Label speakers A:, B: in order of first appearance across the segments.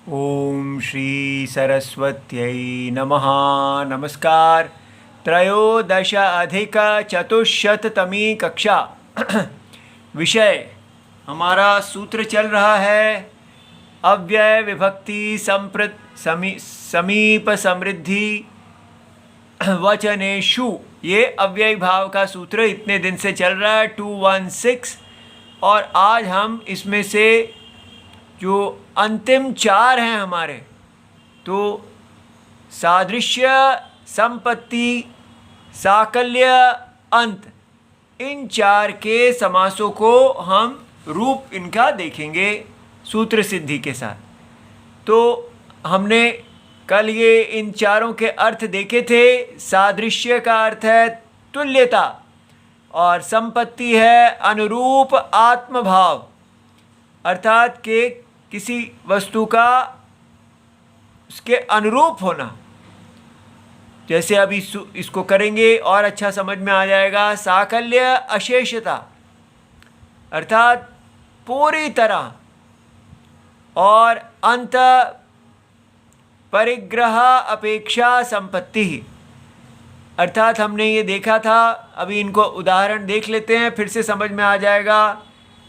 A: ओम श्री सरस्वत्यै नमः। नमस्कार। त्रयोदश अधिक चतुश्शततमी कक्षा। विषय हमारा सूत्र चल रहा है अव्यय विभक्ति समीप समृद्धि वचनेषु। ये अव्यय भाव का सूत्र इतने दिन से चल रहा है 216, और आज हम इसमें से जो अंतिम चार हैं हमारे, तो सादृश्य, संपत्ति, साकल्य, अंत, इन चार के समासों को हम रूप इनका देखेंगे सूत्र सिद्धि के साथ। तो हमने कल ये इन चारों के अर्थ देखे थे। सादृश्य का अर्थ है तुल्यता, और संपत्ति है अनुरूप आत्मभाव, अर्थात के किसी वस्तु का उसके अनुरूप होना। जैसे अभी इसको करेंगे और अच्छा समझ में आ जाएगा। साकल्य अशेषता, अर्थात पूरी तरह, और अंत परिग्रह अपेक्षा संपत्ति, अर्थात हमने ये देखा था। अभी इनको उदाहरण देख लेते हैं, फिर से समझ में आ जाएगा।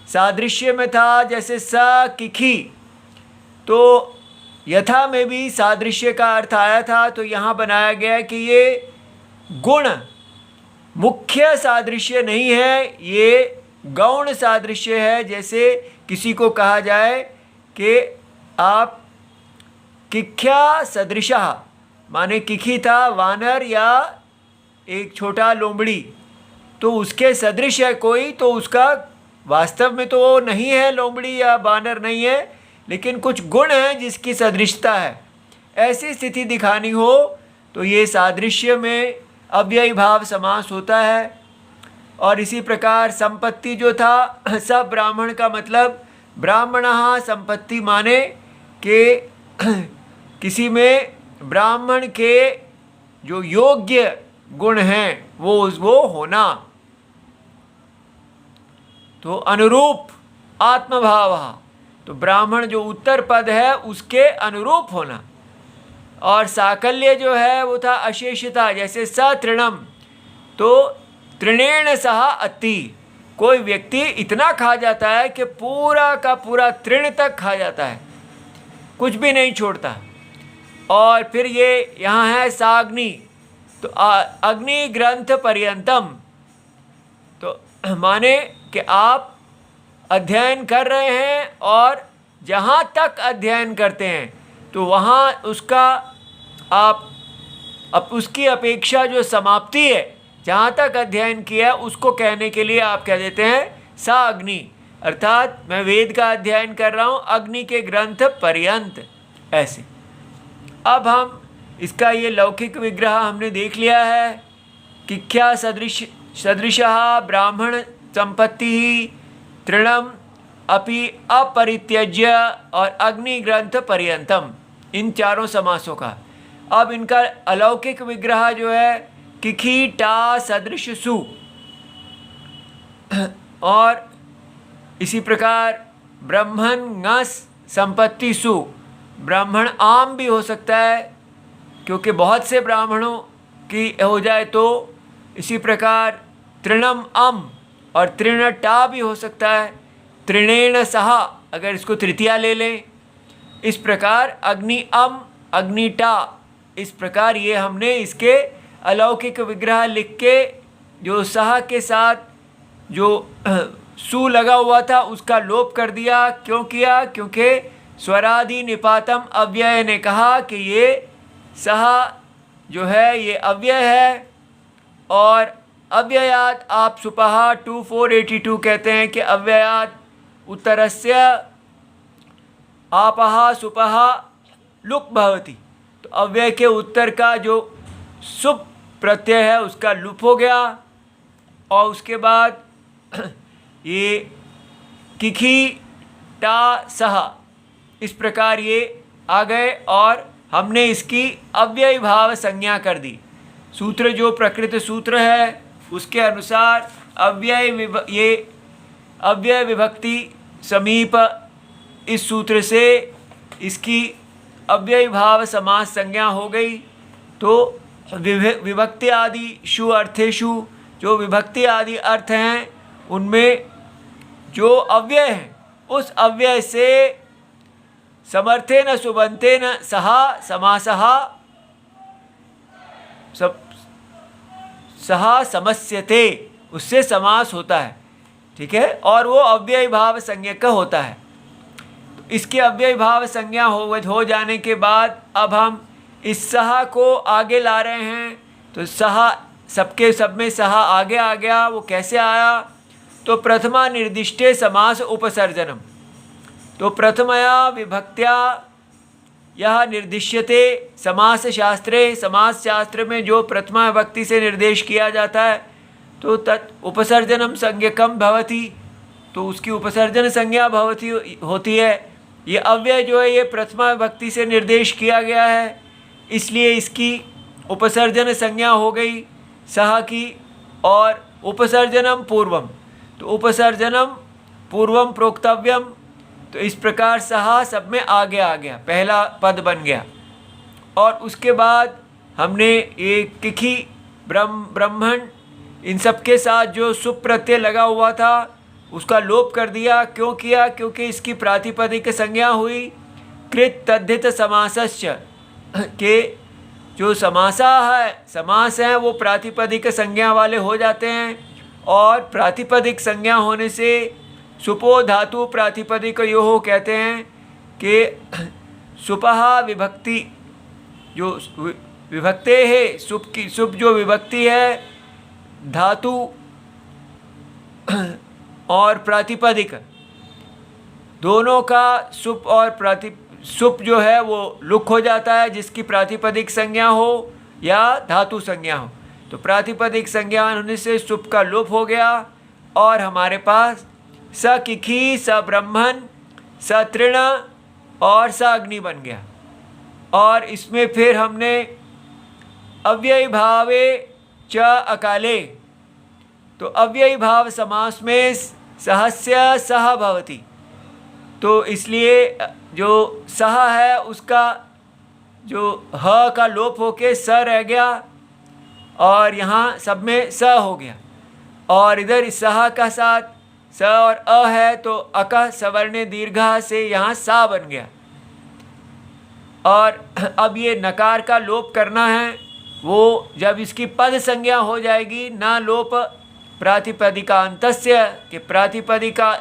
A: सादृश्य में था जैसे स किखी, तो यथा में भी सादृश्य का अर्थ आया था, तो यहाँ बनाया गया कि ये गुण मुख्य सादृश्य नहीं है, ये गौण सादृश्य है। जैसे किसी को कहा जाए कि आप किख्या सदृशः, माने किखी था वानर या एक छोटा लोमड़ी, तो उसके सदृश है कोई, तो उसका वास्तव में तो वो नहीं है, लोमड़ी या बानर नहीं है, लेकिन कुछ गुण हैं जिसकी सदृशता है। ऐसी स्थिति दिखानी हो तो ये सादृश्य में अव्ययी भाव समास होता है। और इसी प्रकार संपत्ति जो था, सब ब्राह्मण का मतलब ब्राह्मणः संपत्ति, माने कि किसी में ब्राह्मण के जो योग्य गुण हैं वो होना। तो अनुरूप आत्मभाव, तो ब्राह्मण जो उत्तर पद है उसके अनुरूप होना। और साकल्य जो है वो था अशेषता, जैसे सतृणम, तो तृणेन सह अति, कोई व्यक्ति इतना खा जाता है कि पूरा का पूरा तृण तक खा जाता है, कुछ भी नहीं छोड़ता। और फिर ये यहाँ है साग्नि, तो अग्नि ग्रंथ पर्यंतम, तो माने कि आप अध्ययन कर रहे हैं और जहाँ तक अध्ययन करते हैं तो वहाँ उसका आप उसकी अपेक्षा जो समाप्ति है, जहाँ तक अध्ययन किया उसको कहने के लिए आप कह देते हैं सा अग्नि, अर्थात मैं वेद का अध्ययन कर रहा हूँ अग्नि के ग्रंथ पर्यंत। ऐसे अब हम इसका ये लौकिक विग्रह हमने देख लिया है कि क्या सदृशः ब्राह्मण संपत्ति तृणम अपि अपरित्यज्य और अग्नि ग्रंथ पर्यंतम, इन चारों समासों का। अब इनका अलौकिक विग्रह जो है किखी टा सदृश सु, और इसी प्रकार ब्राह्मण ngस संपत्ति सु, ब्राह्मण आम भी हो सकता है क्योंकि बहुत से ब्राह्मणों की हो जाए तो। इसी प्रकार तृणम अम और तृण टा भी हो सकता है, तृणेन सह अगर इसको तृतीया ले लें। इस प्रकार अग्नि अम अग्नि टा, इस प्रकार ये हमने इसके अलौकिक विग्रह लिख के जो सह के साथ जो सु लगा हुआ था उसका लोप कर दिया। क्यों किया? क्योंकि स्वरादि निपातम अव्यय ने कहा कि ये सह जो है ये अव्यय है, और अव्ययात आप सुपह 2482 कहते हैं कि अव्ययात उत्तरस्य आपः सुपः लुक भवति, तो अव्यय के उत्तर का जो सुप प्रत्यय है उसका लुप हो गया। और उसके बाद ये किखी टा सह, इस प्रकार ये आ गए और हमने इसकी अव्यय भाव संज्ञा कर दी। सूत्र जो प्रकृत सूत्र है उसके अनुसार ये अव्यय विभक्ति समीप, इस सूत्र से इसकी अव्ययी भाव समास संज्ञा हो गई। तो विभक्ति आदि शु अर्थेषु, जो विभक्ति आदि अर्थ हैं उनमें जो अव्यय है उस अव्यय से समर्थेन सुबंतेन सह समासः सह समस्यते, उससे समास होता है। ठीक है, और वो अव्ययी भाव संज्ञक होता है। इसके अव्ययी भाव संज्ञा हो जाने के बाद अब हम इस सह को आगे ला रहे हैं। तो सह सबके सब में सह आगे आ गया। वो कैसे आया? तो प्रथमा निर्दिष्टे समास उपसर्जनम। तो प्रथमया विभक्त्या यह निर्दिश्यते समास शास्त्रे, समास शास्त्र में जो प्रथमा विभक्ति से निर्देश किया जाता है तो तत् उपसर्जनम संज्ञकम भवति, तो उसकी उपसर्जन संज्ञा भवति होती है। ये अव्यय जो है ये प्रथमा विभक्ति से निर्देश किया गया है, इसलिए इसकी उपसर्जन संज्ञा हो गई सह की। और उपसर्जनम पूर्वम, तो उपसर्जनम पूर्वम प्रोक्तव्यम, तो इस प्रकार सह सब में आगे आ गया, पहला पद बन गया। और उसके बाद हमने ये किखी ब्रह्मण इन सब के साथ जो सुप प्रत्यय लगा हुआ था उसका लोप कर दिया। क्यों किया? क्योंकि इसकी प्रातिपदिक संज्ञा हुई कृत तद्धित समासस्य के जो समास हैं वो प्रातिपदिक संज्ञा वाले हो जाते हैं। और प्रातिपदिक संज्ञा होने से सुपो धातु प्रातिपदिक यो कहते हैं कि सुपहा विभक्ति जो विभक्ते है, सुप जो विभक्ति है धातु और प्रातिपदिक दोनों का सुप और सुप जो है वो लुक हो जाता है, जिसकी प्रातिपदिक संज्ञा हो या धातु संज्ञा हो। तो प्रातिपदिक संज्ञा होने से सुप का लोप हो गया और हमारे पास स किखी, स ब्रह्मण, स तृण और स अग्नि बन गया। और इसमें फिर हमने अव्ययी भावे च अकाले, तो अव्ययी भाव समास में सहस्य सह भवति, तो इसलिए जो सह है उसका जो ह का लोप होके स रह गया और यहाँ सब में स हो गया। और इधर सह का साथ स और अ है तो अक सवर्ण दीर्घ से यहाँ सा बन गया। और अब ये नकार का लोप करना है, वो जब इसकी पद संज्ञा हो जाएगी ना लोप प्रातिपदिकान्तस्य के प्रातिपदिका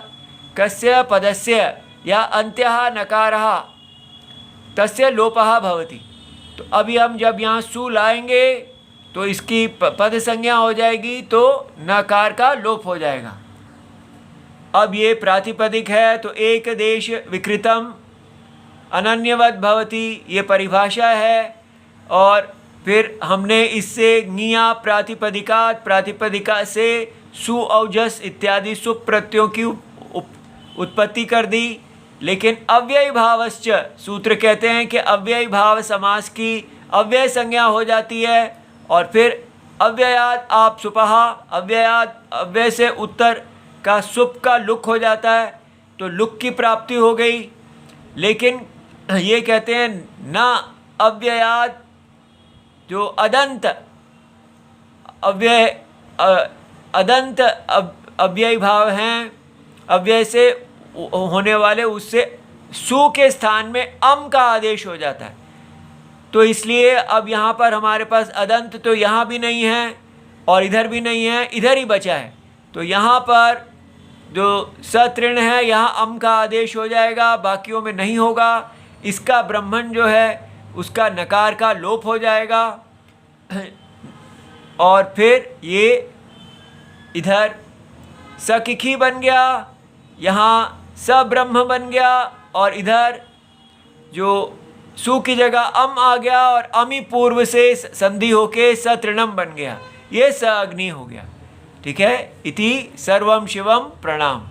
A: कस्य पदस्य या अन्त्यः नकारः तस्य लोपः भवति। तो अभी हम जब यहाँ सु लाएंगे तो इसकी पद संज्ञा हो जाएगी तो नकार का लोप हो जाएगा। अब ये प्रातिपदिक है तो एक देश विकृतम अनन्यवत भवति, ये परिभाषा है। और फिर हमने इससे ज्ञिया प्रातिपदिका से सु औजस इत्यादि सुप प्रत्ययों की उत्पत्ति कर दी। लेकिन अव्ययी भावश्च, सूत्र कहते हैं कि अव्ययी भाव समास की अव्यय संज्ञा हो जाती है। और फिर अव्ययात आप सुपहा, अव्ययात अव्यय से उत्तर का सुप का लुक हो जाता है, तो लुक की प्राप्ति हो गई। लेकिन ये कहते हैं ना अव्ययात जो अदंत अव्यय अदंत अव्ययी भाव हैं, अव्यय से होने वाले, उससे सु के स्थान में अम का आदेश हो जाता है। तो इसलिए अब यहाँ पर हमारे पास अदंत तो यहाँ भी नहीं है और इधर भी नहीं है, इधर ही बचा है। तो यहाँ पर जो सतृण है यहाँ अम का आदेश हो जाएगा, बाकियों में नहीं होगा। इसका ब्रह्मण जो है उसका नकार का लोप हो जाएगा। और फिर ये इधर सकिखी बन गया, यहाँ सब्रह्म बन गया और इधर जो सु की जगह अम आ गया और अमी पूर्व से संधि होके सतृणम बन गया, ये स अग्नि हो गया। ठीक है, इति सर्वम शिवम प्रणाम।